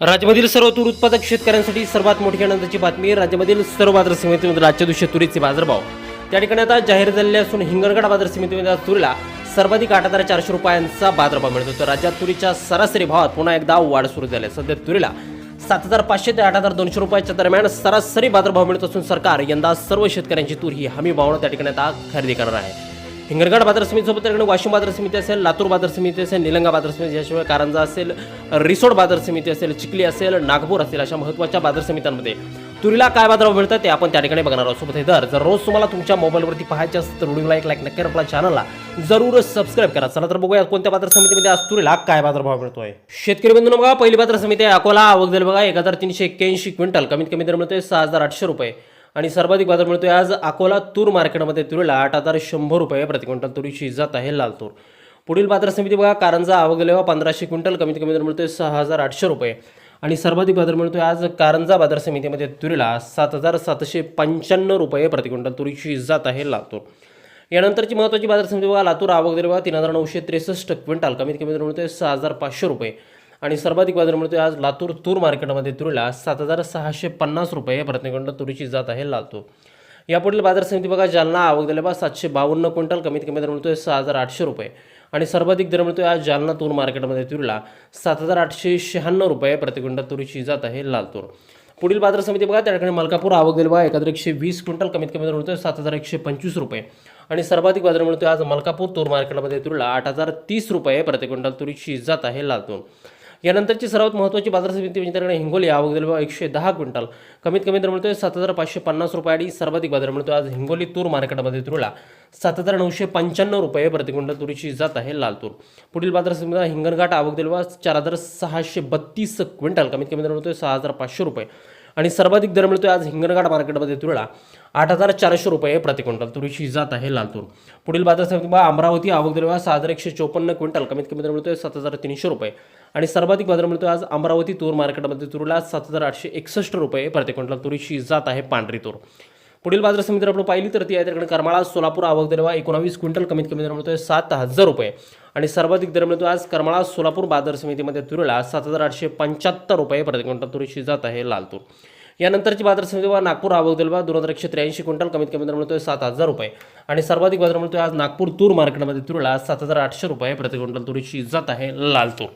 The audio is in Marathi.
राज्यामधील सर्व तूर उत्पादक शेतकऱ्यांसाठी सर्वात मोठी आनंदाची बातमी. राज्यामधील सर्व बाजार समितीमध्ये आजच्या दिवशी तुरीचे बाजारभाव त्या ठिकाणी आता जाहीर झालेले असून हिंगणघाट बाजार समितीमध्ये आज तुरीला सर्वाधिक 8,400 रुपयांचा बाजारभाव मिळतो. तर राज्यात तुरीच्या सरासरी भावात पुन्हा एकदा वाढ सुरू झाली आहे. सध्या तुरीला 7,500 ते 8,200 रुपयाच्या दरम्यान सरासरी बाजारभाव मिळत असून सरकार यंदा सर्व शेतकऱ्यांची तूर ही हमी भावानं त्या ठिकाणी आता खरेदी करणार आहे. हिंगणघाट बाजार समितीसोबत त्या ठिकाणी वाशिम बाजार समिती असेल, लातूर बाजार समिती असेल, निलंगा बाजार समिती, याशिवाय कारंजा असेल, रिसोड बाजार समिती असेल, चिखली असेल, नागपूर असेल, अशा महत्त्वाच्या बाजार समित्यांमध्ये तुरीला काय बाजारभाव मिळतात ते आपण त्या ठिकाणी बघणार आहोत. सोबत हे दर जर रोज तुम्हाला तुमच्या मोबाईलवरती पाहायचे असतील तर व्हिडिओला एक लाईक नक्की, आपल्या चॅनलला जरूर सबस्क्राईब करा. चला तर बघूया कोणत्या बाजार समितीमध्ये आज तुरीला काय बाजारभाव मिळतोय. शेतकरी बंधूंनो बघा, पहिली बाजार समिती आहे अकोला. आवक झाली बघा 1,381 क्विंटल, कमीत कमी दर मिळतोय 6,800 रुपये आणि सर्वाधिक बाजार मिळतोय आज अकोला तूर मार्केटमध्ये तुरीला 8,100 रुपये प्रति क्विंटल तुरीची जात आहे लाल तूर. पुढील बाजार समिती बघा कारंजा. आवक झाली 1,500 क्विंटल, कमीत कमी दर मिळतोय 6,800 रुपये आणि सर्वाधिक बाजार मिळतोय आज कारंजा बाजार समितीमध्ये तुरीला 7,795 रुपये प्रति क्विंटल तुरीची जात आहे लाल तूर. यानंतरची महत्त्वाची बाजार समिती बघा लातूर. आवक झाली बघा 3,963 क्विंटल, कमीत कमी दर मिळतोय 6,500 रुपये आणि सर्वाधिक बाजार मिळतोय आज लातूर तूर मार्केटमध्ये तुरीला 7,650 रुपये प्रति क्विंटल तुरीची जात आहे लाल तूर. यापुढील बाजार समिती बघा जालना. आवक झाली बघा 752 क्विंटल, कमीत कमी दर मिळतोय 6,800 रुपये आणि सर्वाधिक दर मिळतोय आज जालना तूर मार्केटमध्ये तुरीला 7,896 रुपये प्रति क्विंटल तुरीची जात आहे लाल तूर. पुढील बाजार समिती बघा त्या ठिकाणी मलकापूर. आवक झाली बघा 1,120 क्विंटल, कमीत कमी दर मिळतोय 7,125 रुपये आणि सर्वाधिक बाजार मिळतोय आज मलकापूर तूर मार्केटमध्ये तुरीला 8,030 रुपये प्रति क्विंटल तुरीची जात आहे लाल तूर. यानंतरची सर्वात महत्त्वाची बाजार समिती म्हणजे त्याकडे हिंगोली. आवक झाली बघा 110 क्विंटल, कमीत कमी दर मिळतोय 7,550 रुपये आणि सर्वाधिक बाजार मिळतोय आज हिंगोली तूर मार्केटमध्ये तुरीला 7,995 रुपये प्रति क्विंटल तुरीची जात आहे लाल तूर. पुढील बाजार समिती हिंगणघाट. आवक झाली बघा 4,632 क्विंटल, कमीत कमी दर मिळतोय 6,500 रुपये आणि सर्वाधिक दर मिळतोय आज हिंगणघाट मार्केटमध्ये तुरीला 8,400 रुपये प्रति क्विंटल तुरीची जात आहे लाल तूर. पुढील बाजार समिती बघा अमरावती. आवक झाली बघा 6,154 क्विंटल, कमीत कमी दर मिळतोय 7,300 रुपये आणि सर्वाधिक बाजार मिळतोय आज अमरावती तूर मार्केटमध्ये तुरीला 7,861 रुपये प्रति क्विंटल तुरीची जात आहे पांढरी तूर. पुढील बाजार समिती आपण पाहिली तर ती आहे त्याकडे करमाळा सोलापूर. आवक झाली बघा 19 क्विंटल, कमीत कमी दर मिळतोय 7,000 रुपये आणि सर्वाधिक दर मिळतोय आज करमाळा सोलापूर बाजार समितीमध्ये तुरीला 7,875 रुपये प्रति क्विंटल तुरीची जात आहे लाल तूर. यानंतरची बाजार समिती बघा नागपूर. आवक झाली बघा 2,183 क्विंटल, कमीत कमी दर मिळतोय 7,000 रुपये आणि सर्वाधिक बाजार मिळतोय आज नागपूर तूर मार्केटमध्ये तुरीला 7,800 रुपये प्रति क्विंटल तुरीची जात आहे लाल तूर.